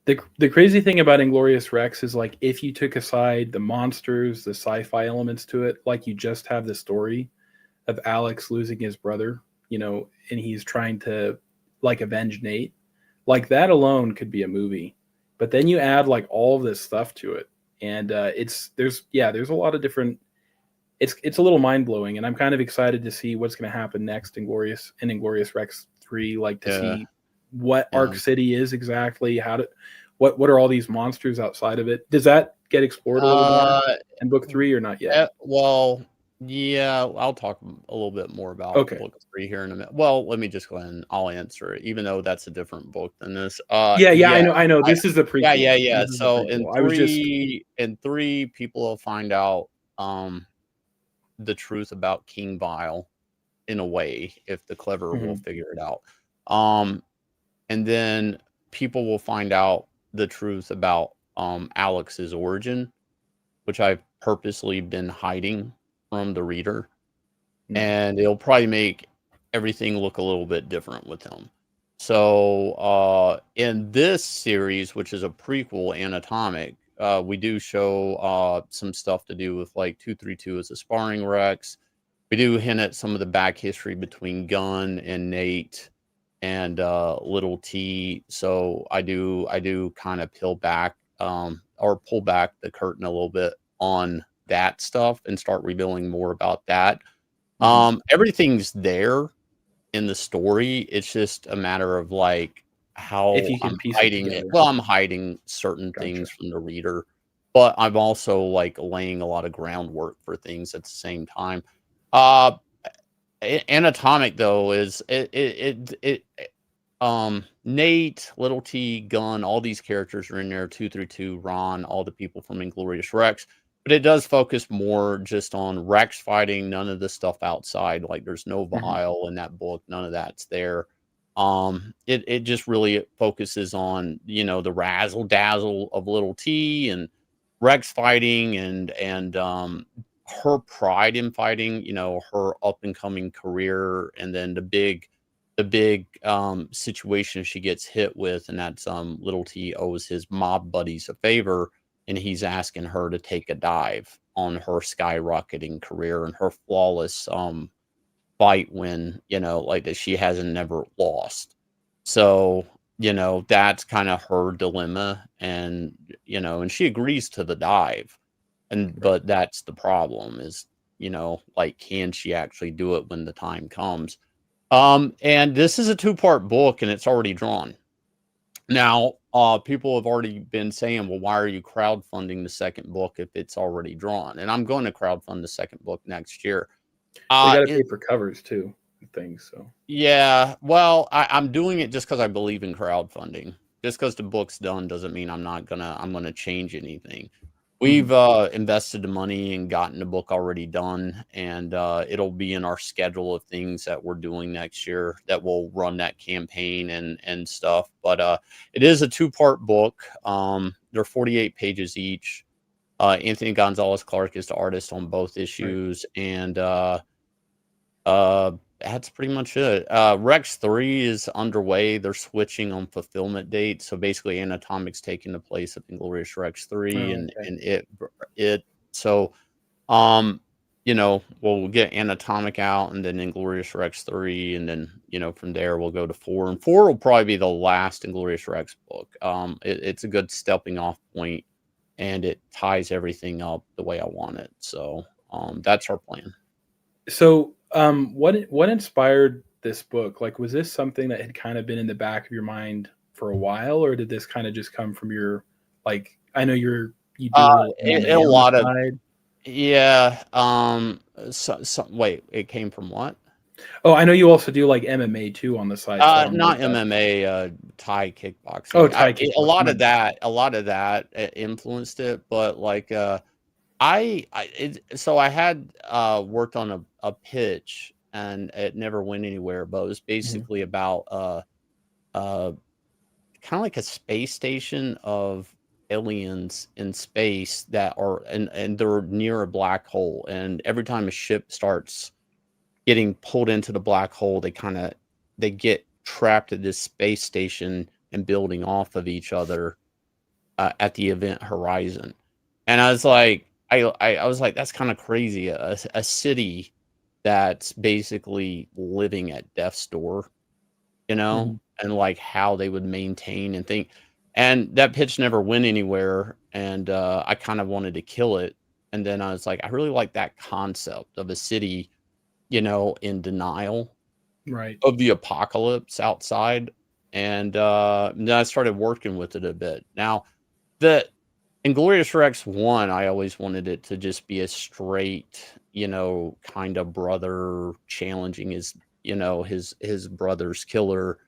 The crazy thing about Inglorious Rex is like if you took aside the monsters, the sci-fi elements to it, like you just have the story of Alex losing his brother, and he's trying to like avenge Nate. Like that alone could be a movie. But then you add like all of this stuff to it, and there's a lot of different. It's a little mind blowing, and I'm kind of excited to see what's going to happen next in Inglorious Rex 3, like to Yeah, see what yeah. Arc City is exactly, what are all these monsters outside of it? Does that get explored a little more Uh, in book 3 or not yet? well, yeah, I'll talk a little bit more about Okay. book 3 here in a minute. Well, let me just go ahead and I'll answer it, even though that's a different book than this. Yeah, yeah, Yeah, I know. I, This is the yeah, prequel. yeah, This yeah. is the So prequel. I was just in three, people will find out um the truth about King Vile in a way, if the clever will Mhm. figure it out. Um, and then people will find out the truth about Alex's origin, which I've purposely been hiding from the reader, Mm. and it'll probably make everything look a little bit different with him. So in this series, which is a prequel, Anatomic, we do show some stuff to do with like 232 as a sparring Rex. We do hint at some of the back history between Gunn and Nate and Little T. So I do kind of peel back or pull back the curtain a little bit on that stuff and start revealing more about that. Mhm. Everything's there in the story. It's just a matter of like If how you can I'm piece it hiding it. together. Well, I'm hiding certain Gotcha. things from the reader, but I'm also like laying a lot of groundwork for things at the same time. Uh Anatomic though is Nate, Little T, Gun, all these characters are in there, 232, Ron, all the people from Inglorious Rex. But it does focus more just on Rex fighting, none of the stuff outside. Like there's no Mhm. vial in that book, none of that's there. It just really focuses on, the razzle dazzle of Little T and Rex fighting and her pride in fighting, her up and coming career, and then the big situation she gets hit with, and that's Little T owes his mob buddies a favor, and he's asking her to take a dive on her skyrocketing career and her flawless fight win, like that she hasn't never lost. So, that's kind of her dilemma, and she agrees to the dive. And Right. but that's the problem is, like, can she actually do it when the time comes? And this is a two-part book and it's already drawn. Now, people have already been saying, well, why are you crowdfunding the second book if it's already drawn? And I'm going to crowdfund the second book next year. They got to pay It, for covers too and things, so. yeah, well, I'm doing it just because I believe in crowdfunding. Just because the book's done doesn't mean I'm gonna change anything. Mhm. We've invested the money and gotten the book already done, and it'll be in our schedule of things that we're doing next year that will run that campaign and stuff. But it is a two-part book. They're 48 pages each. Anthony Gonzalez Clark is the artist on both Right. issues, and that's pretty much it. Rex 3 is underway. They're switching on fulfillment dates. So basically Anatomic's taking the place of Inglorious Rex 3 Oh, and okay. and it so um we'll get Anatomic out and then Inglorious Rex 3, and then from there we'll go to 4, and 4 will probably be the last Inglorious Rex book. It's a good stepping off point, and it ties everything up the way I want it. So that's our plan. So, what inspired this book? Like, was this something that had kind of been in the back of your mind for a while, or did this kind of just come from your, like, I know you do a little A MMA on the lot of side. Yeah, wait, it came from what? Oh, I know you also do like MMA too on the side. So I don't know if Not that. MMA, Thai Oh, kickboxing. Thai A kickboxing. lot My of bad. that influenced it, but like, so I had worked on a pitch and it never went anywhere, but it was Mhm. basically about uh kind of like a space station of aliens in space that are and they're near a black hole, and every time a ship starts getting pulled into the black hole, they get trapped at this space station and building off of each other. at the event horizon. And I was like, I was like, that's kind of crazy. A city that's basically living at death's door, Hmm. and like how they would maintain and think. And that pitch never went anywhere. And I kind of wanted to kill it. And then I was like, I really like that concept of a city, in denial Right. of the apocalypse outside. And then I started working with it a bit. Now, the Inglorious Rex 1, I always wanted it to just be a straight, kind of brother challenging his brother's killer,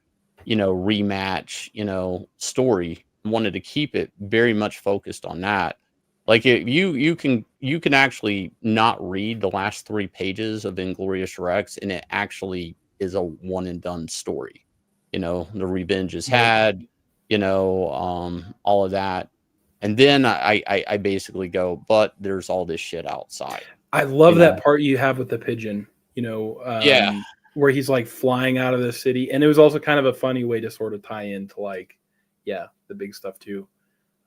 rematch, story. Wanted to keep it very much focused on that. Like you can actually not read the last 3 pages of Inglorious Rex, and it actually is a one and done story. The revenge is Right. had, all of that. And then I basically go, but there's all this shit outside, I you love that know? part you have with the pigeon, Yeah. where he's like flying out of the city. And it was also kind of a funny way to sort of tie into like, yeah, the big stuff too.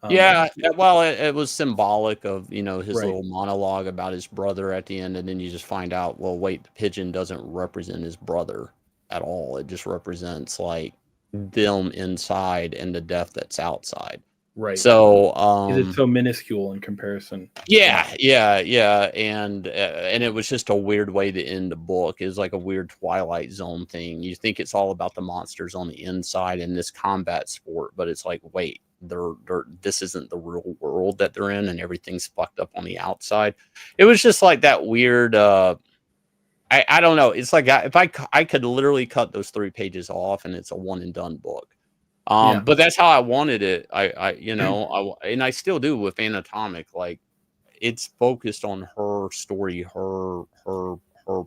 Um, Yeah. Well, it was symbolic of, his right. little monologue about his brother at the end. And then you just find out, well, wait, the pigeon doesn't represent his brother at all. It just represents like them inside and the death that's outside. Right. So, Because it's so minuscule in comparison. Yeah. yeah, and it was just a weird way to end the book. It was like a weird Twilight Zone thing. You think it's all about the monsters on the inside in this combat sport, but it's like, wait, they're this isn't the real world that they're in, and everything's fucked up on the outside. It was just like that weird. I don't know. It's like if I could literally cut those 3 pages off, and it's a one and done book. Yeah. But that's how I wanted it. And I still do with Anatomic. Like it's focused on her story, her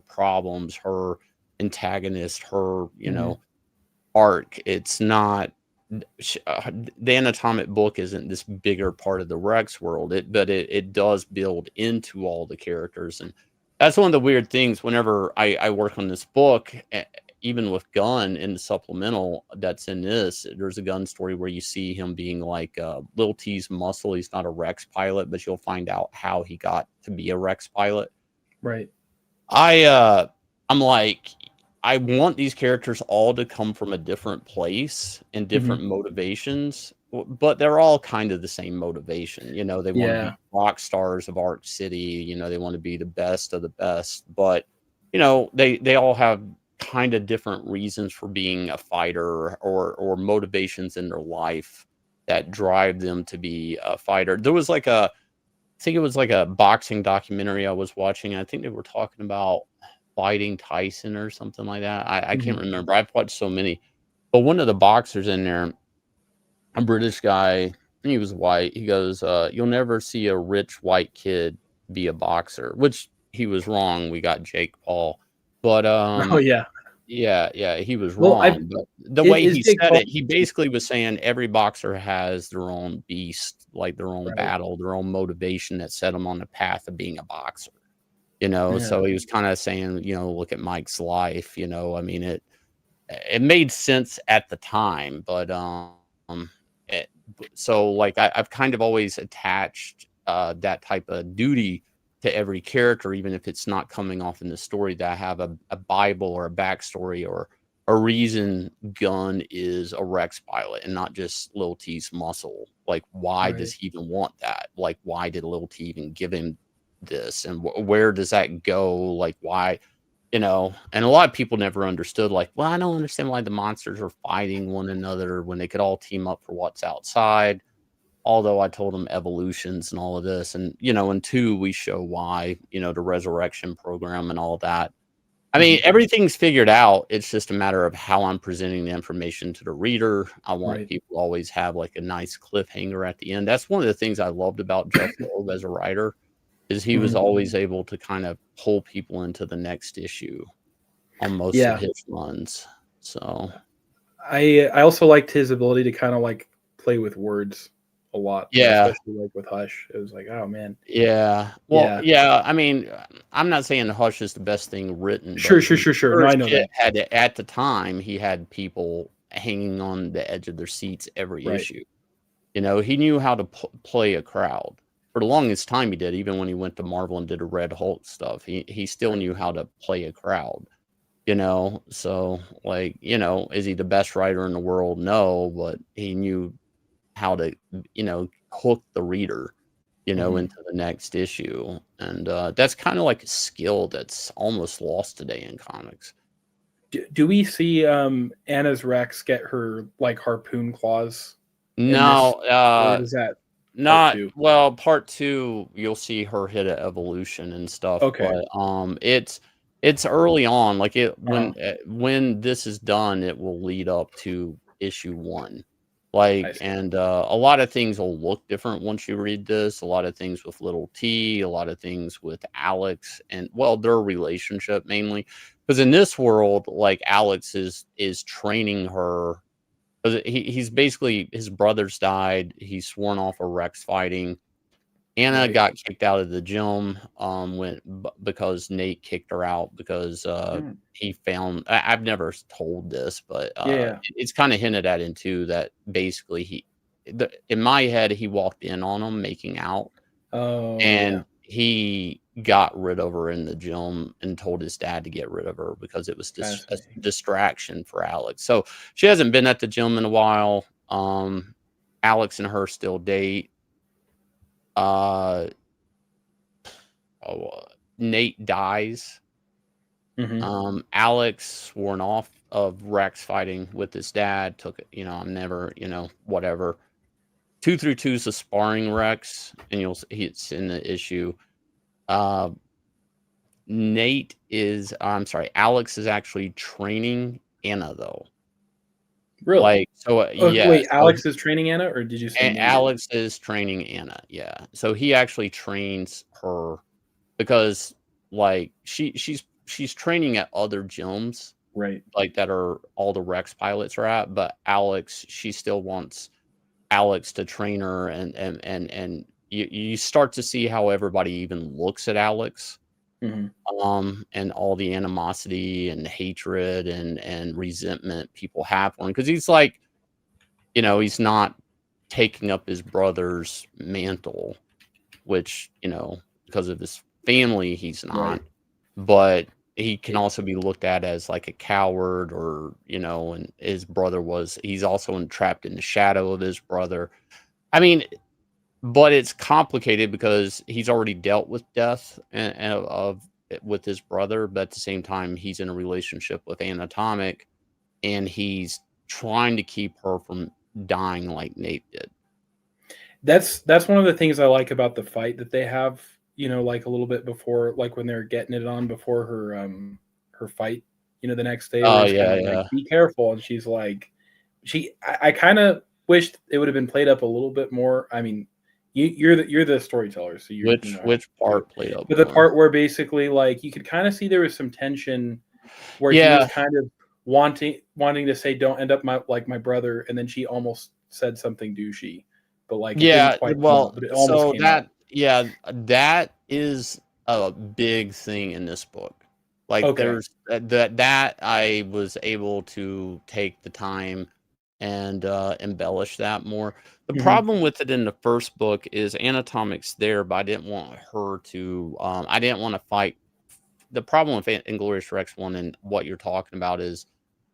problems, her antagonist, her Hmm. arc. It's not the Anatomic book isn't this bigger part of the Rex world. But it does build into all the characters, and that's one of the weird things. Whenever I work on this book, even with Gunn in the supplemental that's in this, there's a Gunn story where you see him being like Lil T's muscle. He's not a Rex pilot, but you'll find out how he got to be a Rex pilot. Right. I I'm like I want these characters all to come from a different place and Hmm. different motivations, but they're all kind of the same motivation. They want to Yeah. be rock stars of Arc City. They want to be the best of the best, but they all have kind of different reasons for being a fighter or motivations in their life that drive them to be a fighter. There was like I think it was like a boxing documentary I was watching. I think they were talking about fighting Tyson or something like that. I can't Hmm. remember. I've watched so many. But one of the boxers in there, a British guy, he was white. He goes, "You'll never see a rich white kid be a boxer," which he was wrong. We got Jake Paul. But Oh yeah. yeah, he was Well, I wrong. But the way is he Jake said Paul. it, he basically was saying every boxer has their own beast, like their own Right. battle, their own motivation that set them on the path of being a boxer. Yeah. So he was kind of saying, look at Mike's life. I mean, it made sense at the time, but it, so like I've kind of always attached that type of duty to every character, even if it's not coming off in the story, that I have a Bible or a backstory or a reason Gunn is a Rex pilot and not just Lil T's muscle. Like, why does Right. he even want that? Like, why did Lil T even give him this? And where does that go? Like, why? And a lot of people never understood, like, well, I don't understand why the monsters are fighting one another when they could all team up for what's outside. Although I told them evolutions and all of this. And, in 2, we show why, the resurrection program and all that. I mean, Hmm. everything's figured out. It's just a matter of how I'm presenting the information to the reader. I want Right. people to always have like a nice cliffhanger at the end. That's one of the things I loved about Jeff Loeb as a writer is he was Hmm. always able to kind of pull people into the next issue on most of Yeah. his runs. So, I also liked his ability to kind of like play with words a lot, yeah. especially like with Hush. It was like, oh man. Yeah. Well, Yeah. yeah, I mean, I'm not saying Hush is the best thing written, Sure, but sure, he sure, sure. No, sure I as know shit that. had at the time, he had people hanging on the edge of their seats every Right. issue. You know, he knew how to play a crowd. For the longest time he did, even when he went to Marvel and did the Red Hulk stuff. He still knew how to play a crowd, you know? So, like, you know, is he the best writer in the world? No, but he knew how to, you know, hook the reader, you know, into the next issue. And that's kind of like a skill that's almost lost today in comics. Do we see Anna's Rex get her like harpoon claws in this, No, or is that part not two? well, part 2, you'll see her hit a evolution and stuff, Okay. but, it's early on, like, when this is done, it will lead up to issue 1. I Like, see. and, a lot of things will look different once you read this, a lot of things with Little T, a lot of things with Alex and, well, their relationship mainly, because in this world, like, Alex is training her 'cause he's basically his brothers died, he's sworn off of Rex fighting. Anna Right. got kicked out of the gym, because Nate kicked her out because, Mm. he found I've never told this, but, Yeah. it's kinda hinted at in 2 that basically in my head, he walked in on them making out, Oh yeah. and he got rid of her in the gym and told his dad to get rid of her because it was a Fascinating. distraction for Alex. So she hasn't been at the gym in a while. Alex and her still date. Uh, Nate dies. Hmm. Alex sworn off of Rex fighting with his dad. Took it, I'm never, whatever. 2 through 2 is a sparring Rex, and it's in the issue. Uh, I'm sorry, Alex is actually training Anna though. Really? Like, so, Oh yeah, wait, Alex is training Anna, or did you say Nate is? Alex is training Anna, yeah. So he actually trains her because, like, she's training at other gyms, Right. like, that are all the Rex pilots are at, but she still wants Alex to train her, and you start to see how everybody even looks at Alex. Hmm. And all the animosity and hatred and resentment people have for him because he's like, he's not taking up his brother's mantle, which, because of his family, he's Right. not. But he can also be looked at as like a coward or, and his brother he's also entrapped in the shadow of his brother. I mean, but it's complicated because he's already dealt with death with his brother, but at the same time, he's in a relationship with Anatomic, and he's trying to keep her from dying like Nate did. That's one of the things I like about the fight that they have, like a little bit before, like when they're getting it on before her fight, the next day where Oh, he's kind yeah, of like, yeah. be careful. And she's like, I kind of wished it would have been played up a little bit more. I mean, you're the storyteller, so you know how to Which do it. part played up But the more? part where basically like you could kind of see there was some tension where he was Yeah, kind of wanting to say don't end up my brother, and then she almost said something douchey, but like it didn't yeah. quite come out, Well, but it almost so came out. that is a big thing in this book. Like, Okay. there's that I was able to take the time and embellish that more. The Hmm. problem with it in the first book is Anatomic's there, but I didn't want to fight. The problem with Inglorious Rex 1 and what you're talking about is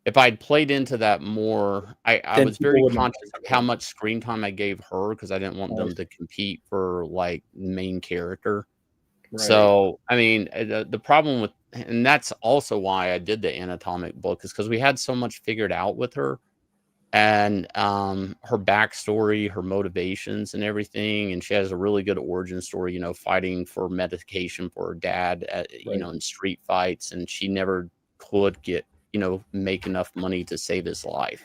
if I'd played into that more, I Then was people very wouldn't have conscious liked of how it. much screen time I gave her because I didn't want I them to see. compete for, like, main character. Right. So, I mean, the problem with and that's also why I did the Anatomic book is because we had so much figured out with her and, her backstory, her motivations and everything, and she has a really good origin story, fighting for medication for her dad Right. in street fights, and she never could make enough money to save his life.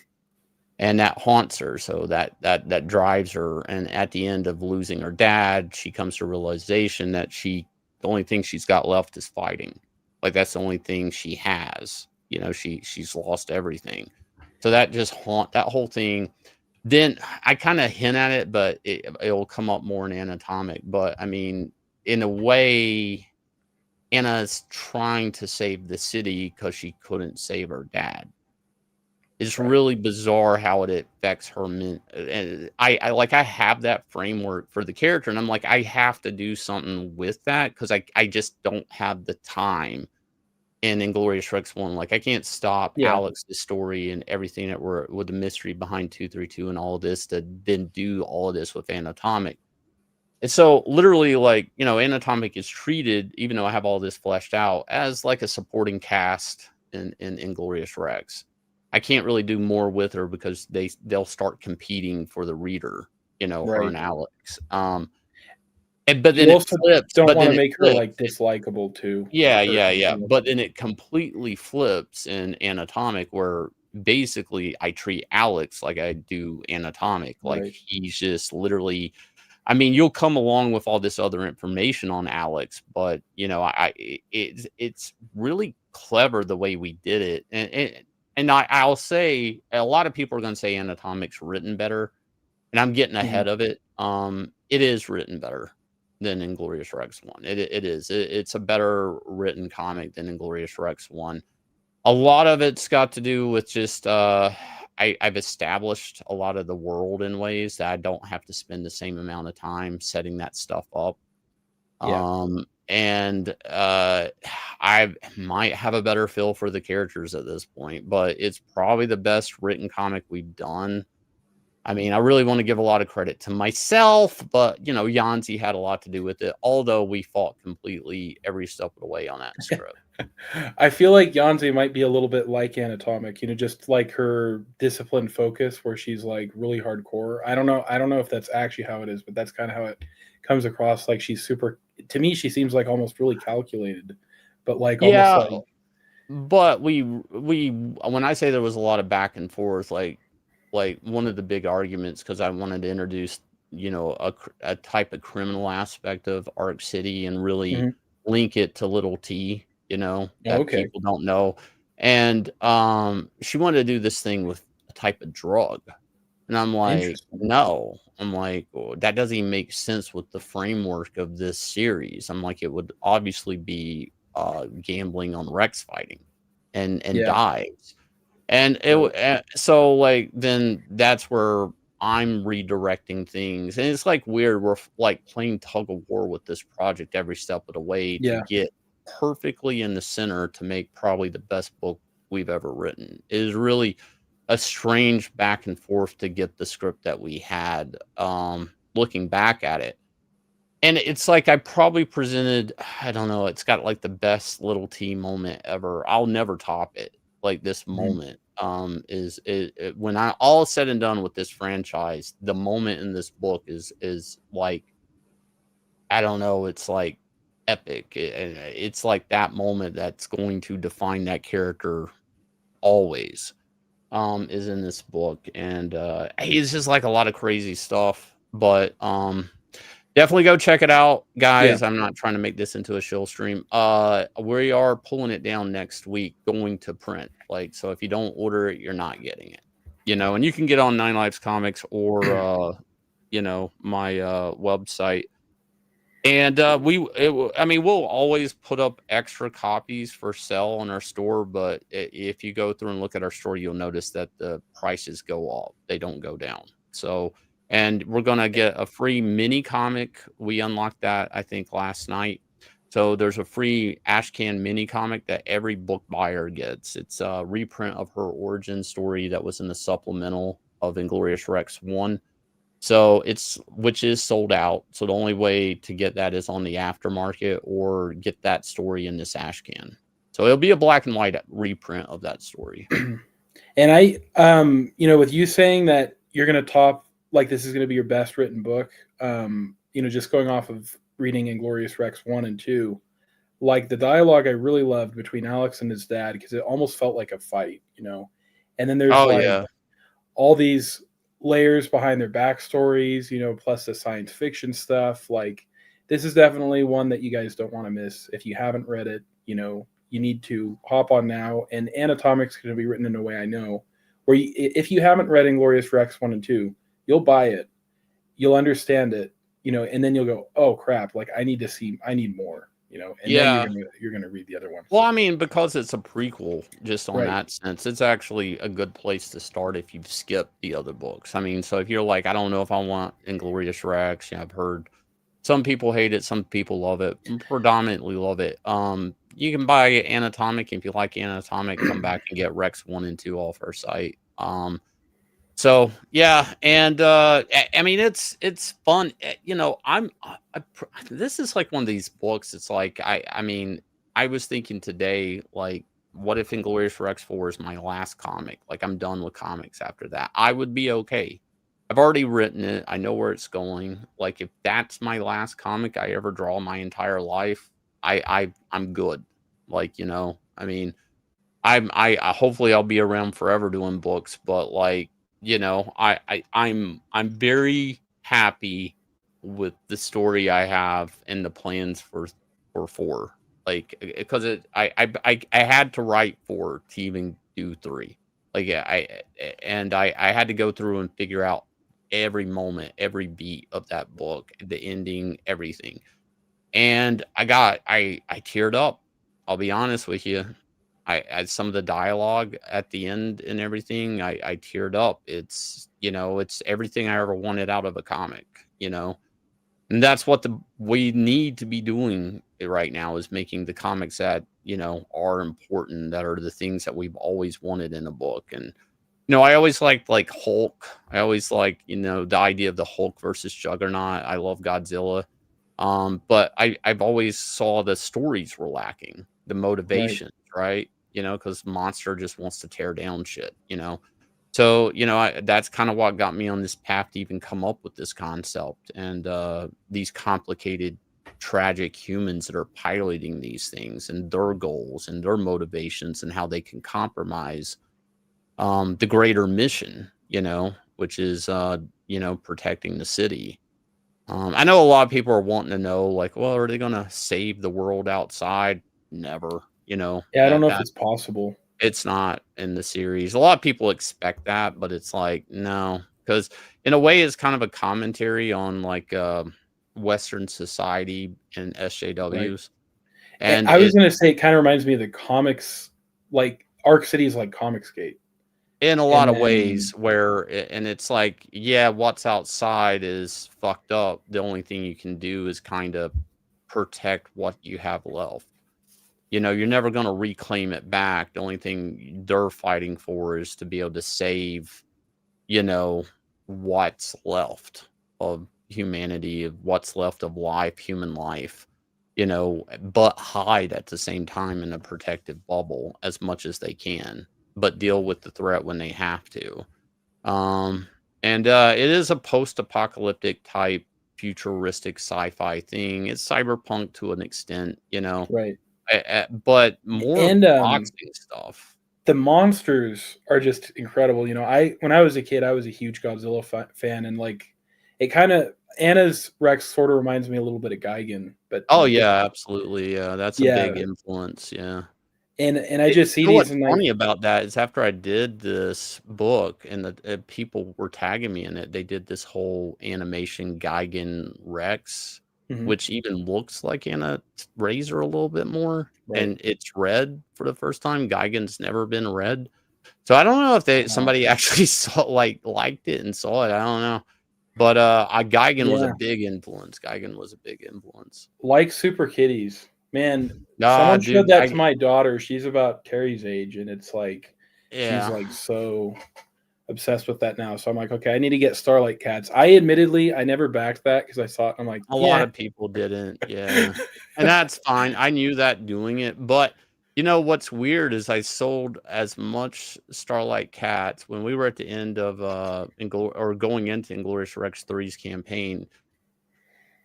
And that haunts her, so that drives her, and at the end of losing her dad, she comes to realization that the only thing she's got left is fighting. Like, that's the only thing she has. She's lost everything. So that whole thing. Then I kinda hint at it, but it'll come up more in Anatomic, but, I mean, in a way, Anna's trying to save the city because she couldn't save her dad. It's Right. really bizarre how it affects her and I have that framework for the character, and I'm like, I have to do something with that because I just don't have the time in Inglorious Rex 1. Like, I can't stop Yeah. Alex's story and everything that were with the mystery behind 232 and all of this to then do all of this with Anatomic. And so, literally, like, Anatomic is treated, even though I have all this fleshed out, as like a supporting cast in Inglorious Rex. I can't really do more with her because they'll start competing for the reader, her Right. and Alex. And but then You it also flips, don't but want then to it make her like flips. dislikable too, Yeah, or yeah, yeah, anything like but that. then it completely flips in Anatomic where basically I treat Alex like I do Anatomic, like Right. he's just literally. I mean, you'll come along with all this other information on Alex, but, it's really clever the way we did it, and I'll say a lot of people are gonna say Anatomic's written better, and I'm getting Mhm. ahead of it. It is written better than Inglorious Rex 1. It is. It's a better written comic than Inglorious Rex 1. A lot of it's got to do with just, I've established a lot of the world in ways that I don't have to spend the same amount of time setting that stuff up. Yeah. And, I might have a better feel for the characters at this point, but it's probably the best written comic we've done. I mean, I really want to give a lot of credit to myself, but Yanzi had a lot to do with it, although we fought completely every step of the way on that script. I feel like Yanze might be a little bit like Anatomic, just like her disciplined focus where she's like really hardcore. I don't know if that's actually how it is, but that's kind of how it comes across. Like she's super to me, she seems like almost really calculated, but like almost Yeah, like but we when I say there was a lot of back and forth, like one of the big arguments because I wanted to introduce, a type of criminal aspect of Arc City and really Mhm. link it to Little T, Oh, that okay. people don't know. And she wanted to do this thing with a type of drug. And I'm like, Interesting. no. I'm like, "Oh, that doesn't even make sense with the framework of this series." I'm like, it would obviously be gambling on Rex fighting and Yeah, dives. And right. so like then that's where I'm redirecting things. And it's like weird. We're like playing tug of war with this project every step of the way to Yeah. get perfectly in the center to make probably the best book we've ever written. It is really a strange back and forth to get the script that we had, looking back at it. And it's like I probably presented I don't know, it's got, like, the best little T moment ever. I'll never top it. Like, this Mhm. moment, is it when I all is said and done with this franchise, the moment in this book is like, I don't know, it's, like, epic. It's like that moment that's going to define that character always, is in this book, and, it's just, like, a lot of crazy stuff, but, definitely go check it out, Yeah. guys. I'm not trying to make this into a shill stream. We are pulling it down next week, going to print. Like, so if you don't order it, you're not getting it. And you can get on Nine Lives Comics or my website. And I mean, we'll always put up extra copies for sale on our store, but if you go through and look at our store, you'll notice that the prices go up; they don't go down. So, and we're gonna get a free mini comic. We unlocked that I think last night. So there's a free Ashcan mini comic that every book buyer gets. It's a reprint of her origin story that was in the supplemental of Inglorious Rex 1. So it's which is sold out. So the only way to get that is on the aftermarket or get that story in this ash can. So it'll be a black and white reprint of that story. And with you saying that you're going to top, like, this is going to be your best written book, just going off of reading Inglorious Rex 1 and 2, like the dialogue I really loved between Alex and his dad because it almost felt like a fight. And then there's Oh like yeah. all these layers behind their backstories, plus the science fiction stuff. Like, this is definitely one that you guys don't want to miss. If you haven't read it, you need to hop on now. And Anatomic's going to be written in a way I know where if you haven't read Inglorious Rex 1 and 2, you'll buy it, you'll understand it, and then you'll go, oh crap, like I need more. and then Yeah. you're gonna read the other ones. Well, I mean, because it's a prequel, just on Right. that sense, it's actually a good place to start if you've skipped the other books. I mean, so if you're like, I don't know if I want Inglorious Rex, I've heard some people hate it, some people love it, predominantly love it. You can buy Anatomic if you like Anatomic. Come back and get Rex 1 and 2 off our site. So yeah, and I mean it's fun. This is like one of these books. It's like I mean I was thinking today, like, what if Inglorious Rex 4 is my last comic? Like, I'm done with comics after that. I would be okay. I've already written it. I know where it's going. Like, if that's my last comic I ever draw my entire life, I'm good. Like, I mean, I hopefully I'll be around forever doing books, but like, I'm very happy with the story I have and the plans for 4. Like, because I had to write 4 to even do 3. Like, I had to go through and figure out every moment, every beat of that book, the ending, everything. And I teared up. I'll be honest with you. I some of the dialogue at the end and everything, I teared up. It's everything I ever wanted out of a comic, you know. And that's what we need to be doing right now, is making the comics that, are important, that are the things that we've always wanted in a book. And I always liked, like, Hulk. I always liked, the idea of the Hulk versus Juggernaut. I love Godzilla. But I've always saw the stories were lacking, the Right. motivation, right? Because Monster just wants to tear down shit. So, that's kind of what got me on this path to even come up with this concept, and these complicated, tragic humans that are piloting these things, and their goals and their motivations, and how they can compromise the greater mission, which is protecting the city. I know a lot of people are wanting to know, like, well, are they going to save the world outside? Never. Yeah, I don't know if That it's possible. it's not in the series. A lot of people expect that, but it's like, no, because in a way, it's kind of a commentary on, like, Western society and Right. SJWs, and I was it gonna say it kind of reminds me of the comics, like Arc City is like Comicsgate, in a lot and of then ways where, and it's like, yeah, what's outside is fucked up. The only thing you can do is kind of protect what you have left. You're never going to reclaim it back. The only thing they're fighting for is to be able to save, you know, what's left of humanity, of what's left of life, human life, but hide at the same time in a protective bubble as much as they can, but deal with the threat when they have to. Um, and it is a post-apocalyptic type futuristic sci-fi thing. It's cyberpunk to an extent. right, But more and boxing stuff. the monsters are just incredible. I when I was a kid, I was a huge Godzilla fan, and like it kind of Anna's Rex sort of reminds me a little bit of Gigan, but Oh, different. yeah, absolutely, yeah, that's a Yeah, big influence, yeah. and I just see these What's and like, funny about that is, after I did this book and the people were tagging me in it, they did this whole animation Gigan Rex, mhm, which even looks like Anna Razor a little bit more, right, and it's red for the first time. Gigan's never been red. So I don't know if wow, somebody actually liked it and saw it, I don't know. But, Gigan was a yeah, big influence. Gigan was a big influence. like Super Kitties, man. Ah, Someone showed dude, that to my daughter. She's about Carrie's age, and it's like she's yeah. like so obsessed with that now. So I'm like, okay, I need to get Starlight Cats. I never backed that because I saw it. I'm like, A lot yeah, of people didn't, yeah, and that's fine. I knew that doing it, but, what's weird is I sold as much Starlight Cats when we were at the end of, going into Inglorious Rex 3's campaign.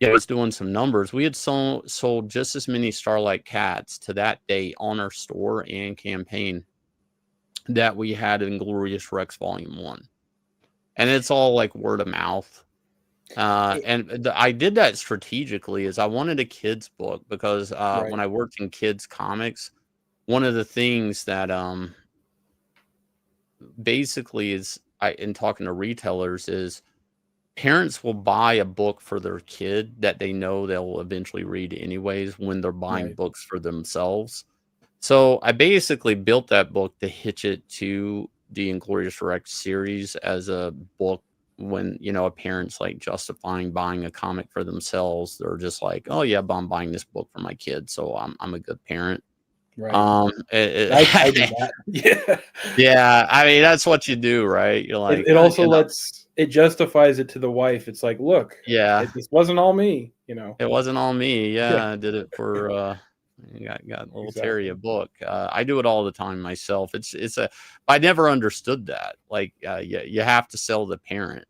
Yeah, I was doing some numbers. We had sold just as many Starlight Cats to that date on our store and campaign that we had in Inglorious Rex Volume 1, and it's all, like, word of mouth. it, And I did that strategically, is I wanted a kids book because right. when I worked in kids comics, one of the things that basically is, in talking to retailers, is parents will buy a book for their kid that they know they'll eventually read anyways when they're buying Right. books for themselves. So I basically built that book to hitch it to the Inglorious Rex series as a book when, a parent's like justifying buying a comic for themselves. They're just like, oh yeah, but I'm buying this book for my kid, so I'm a good parent. Right. I do It, that. Yeah. yeah, I mean that's what you do, right? You're like, It also it justifies it to the wife. It's like, look, yeah, this wasn't all me, you know. it wasn't all me. Yeah, Yeah, I did it for got little Terry a exactly. book. I do it all the time myself. I never understood that. Like, you have to sell the parent.